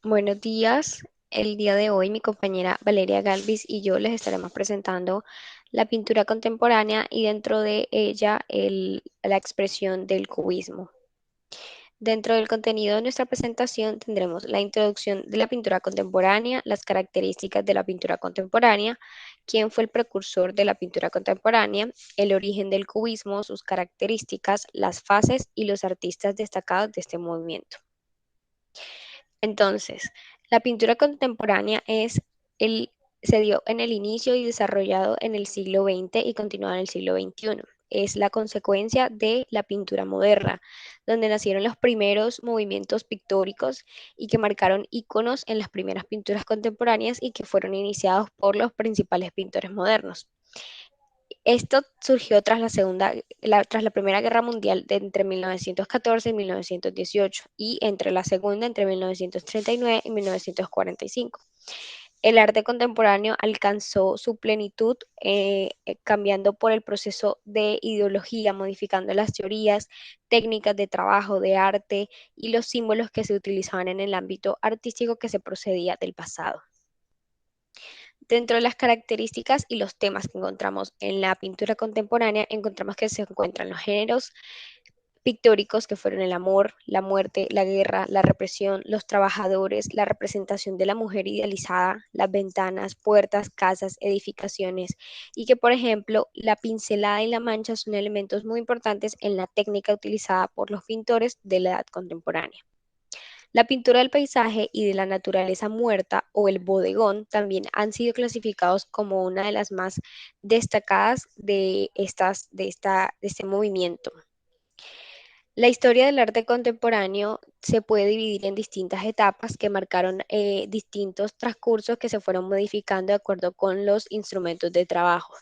Buenos días. El día de hoy mi compañera Valeria Galvis y yo les estaremos presentando la pintura contemporánea y dentro de ella la expresión del cubismo. Dentro del contenido de nuestra presentación tendremos la introducción de la pintura contemporánea, las características de la pintura contemporánea, quién fue el precursor de la pintura contemporánea, el origen del cubismo, sus características, las fases y los artistas destacados de este movimiento. Entonces, la pintura contemporánea se dio en el inicio y desarrollado en el siglo XX y continúa en el siglo XXI. Es la consecuencia de la pintura moderna, donde nacieron los primeros movimientos pictóricos y que marcaron íconos en las primeras pinturas contemporáneas y que fueron iniciados por los principales pintores modernos. Esto surgió tras la Primera Guerra Mundial de entre 1914 y 1918 y entre la Segunda entre 1939 y 1945. El arte contemporáneo alcanzó su plenitud cambiando por el proceso de ideología, modificando las teorías, técnicas de trabajo, de arte y los símbolos que se utilizaban en el ámbito artístico que se procedía del pasado. Dentro de las características y los temas que encontramos en la pintura contemporánea, encontramos que se encuentran los géneros pictóricos que fueron el amor, la muerte, la guerra, la represión, los trabajadores, la representación de la mujer idealizada, las ventanas, puertas, casas, edificaciones, y que, por ejemplo, la pincelada y la mancha son elementos muy importantes en la técnica utilizada por los pintores de la edad contemporánea. La pintura del paisaje y de la naturaleza muerta o el bodegón también han sido clasificados como una de las más destacadas de este movimiento. La historia del arte contemporáneo se puede dividir en distintas etapas que marcaron distintos transcursos que se fueron modificando de acuerdo con los instrumentos de trabajo.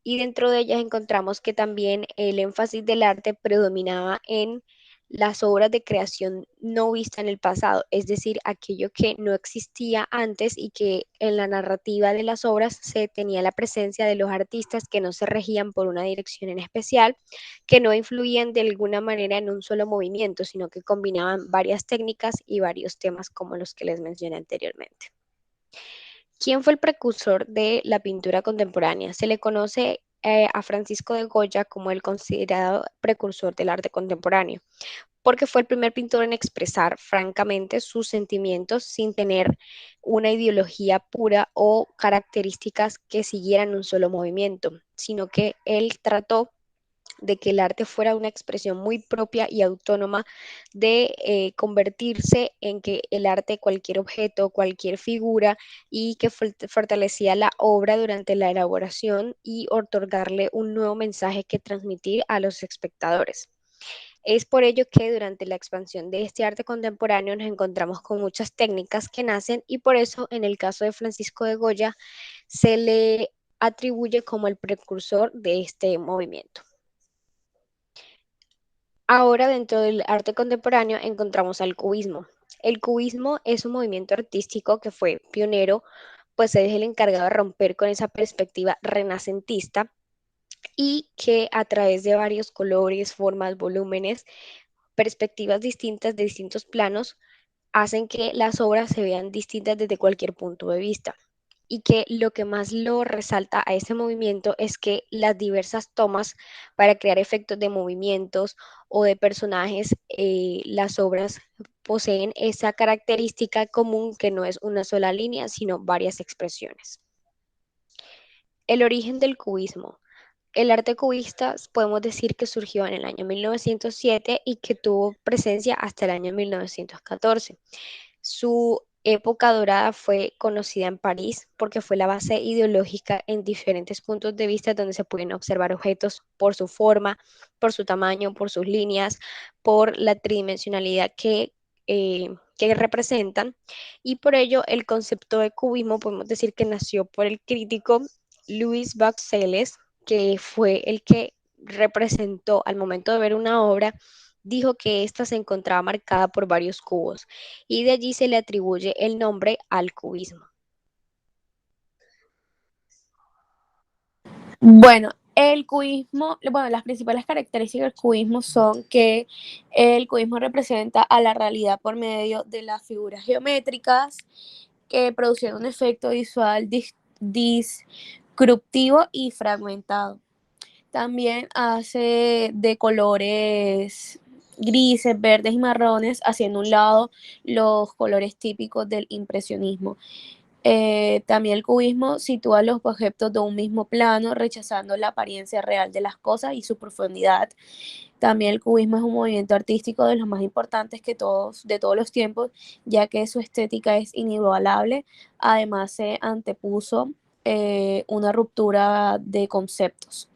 Y dentro de ellas encontramos que también el énfasis del arte predominaba en las obras de creación no vista en el pasado, es decir, aquello que no existía antes y que en la narrativa de las obras se tenía la presencia de los artistas que no se regían por una dirección en especial, que no influían de alguna manera en un solo movimiento, sino que combinaban varias técnicas y varios temas como los que les mencioné anteriormente. ¿Quién fue el precursor de la pintura contemporánea? Se le conoce a Francisco de Goya como el considerado precursor del arte contemporáneo, porque fue el primer pintor en expresar francamente sus sentimientos sin tener una ideología pura o características que siguieran un solo movimiento, sino que él trató de que el arte fuera una expresión muy propia y autónoma de convertirse en que el arte, cualquier objeto, cualquier figura y que fortalecía la obra durante la elaboración y otorgarle un nuevo mensaje que transmitir a los espectadores. Es por ello que durante la expansión de este arte contemporáneo nos encontramos con muchas técnicas que nacen y por eso en el caso de Francisco de Goya se le atribuye como el precursor de este movimiento. Ahora, dentro del arte contemporáneo, encontramos al cubismo. El cubismo es un movimiento artístico que fue pionero, pues es el encargado de romper con esa perspectiva renacentista y que a través de varios colores, formas, volúmenes, perspectivas distintas de distintos planos, hacen que las obras se vean distintas desde cualquier punto de vista. Y que lo que más lo resalta a este movimiento es que las diversas tomas para crear efectos de movimientos o de personajes, las obras poseen esa característica común que no es una sola línea, sino varias expresiones. El origen del cubismo. El arte cubista podemos decir que surgió en el año 1907 y que tuvo presencia hasta el año 1914. Su época dorada fue conocida en París porque fue la base ideológica en diferentes puntos de vista donde se pueden observar objetos por su forma, por su tamaño, por sus líneas, por la tridimensionalidad que representan. Y por ello el concepto de cubismo podemos decir que nació por el crítico Louis Buxelles, que fue el que representó al momento de ver una obra, dijo que ésta se encontraba marcada por varios cubos y de allí se le atribuye el nombre al cubismo. Bueno, El cubismo, bueno, las principales características del cubismo son que el cubismo representa a la realidad por medio de las figuras geométricas que producen un efecto visual disruptivo y fragmentado. También hace de colores grises, verdes y marrones, haciendo un lado los colores típicos del impresionismo. También el cubismo sitúa los objetos de un mismo plano, rechazando la apariencia real de las cosas y su profundidad. También el cubismo es un movimiento artístico de los más importantes de todos los tiempos, ya que su estética es inigualable. Además, se antepuso una ruptura de conceptos.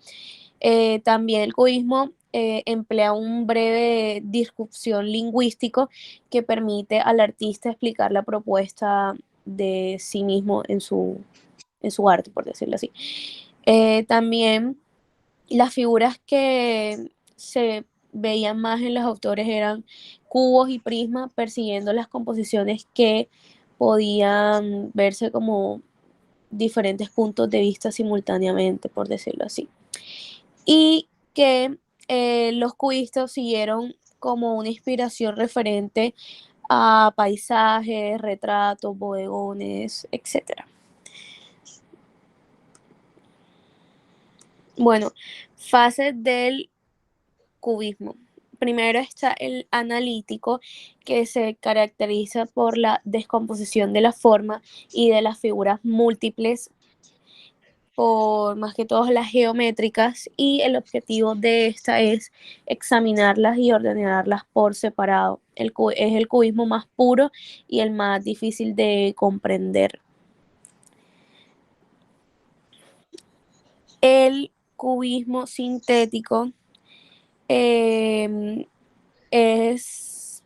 También el cubismo emplea un breve disrupción lingüístico que permite al artista explicar la propuesta de sí mismo en su arte, por decirlo así. También las figuras que se veían más en los autores eran cubos y prismas, persiguiendo las composiciones que podían verse como diferentes puntos de vista simultáneamente, por decirlo así. Y que los cubistas siguieron como una inspiración referente a paisajes, retratos, bodegones, etcétera. Bueno, fases del cubismo. Primero está el analítico, que se caracteriza por la descomposición de la forma y de las figuras múltiples, por más que todo las geométricas, y el objetivo de esta es examinarlas y ordenarlas por separado. Es el cubismo más puro y el más difícil de comprender. El cubismo sintético eh, es,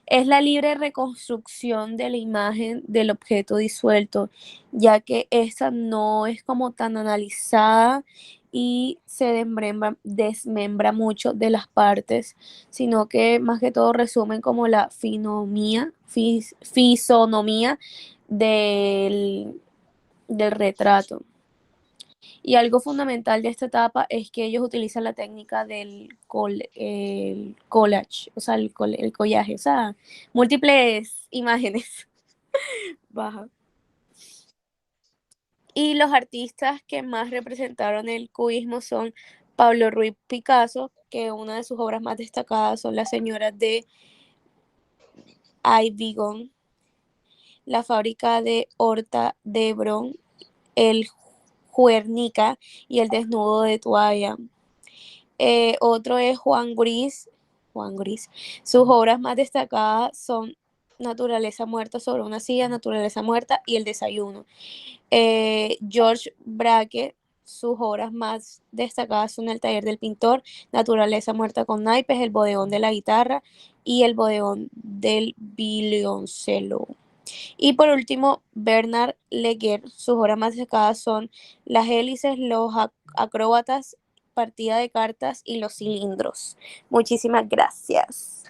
es la libre reconstrucción de la imagen del objeto disuelto, ya que esta no es como tan analizada y se desmembra mucho de las partes, sino que más que todo resumen como la fisonomía del retrato. Y algo fundamental de esta etapa es que ellos utilizan la técnica el collage, o sea, el collaje, o sea, múltiples imágenes. Baja. Y los artistas que más representaron el cubismo son Pablo Ruiz Picasso, que una de sus obras más destacadas son Las señoras de Avignon, La fábrica de Horta de Hebron, El Guernica y El desnudo de Toalla. Otro es Juan Gris. Juan Gris. Sus obras más destacadas son Naturaleza muerta sobre una silla, Naturaleza muerta y El desayuno. George Braque, sus obras más destacadas son El taller del pintor, Naturaleza muerta con naipes, El bodegón de la guitarra y El bodegón del violoncelo. Y por último, Bernard Leguer, sus obras más destacadas son Las hélices, Los acróbatas, Partida de cartas y Los cilindros. Muchísimas gracias.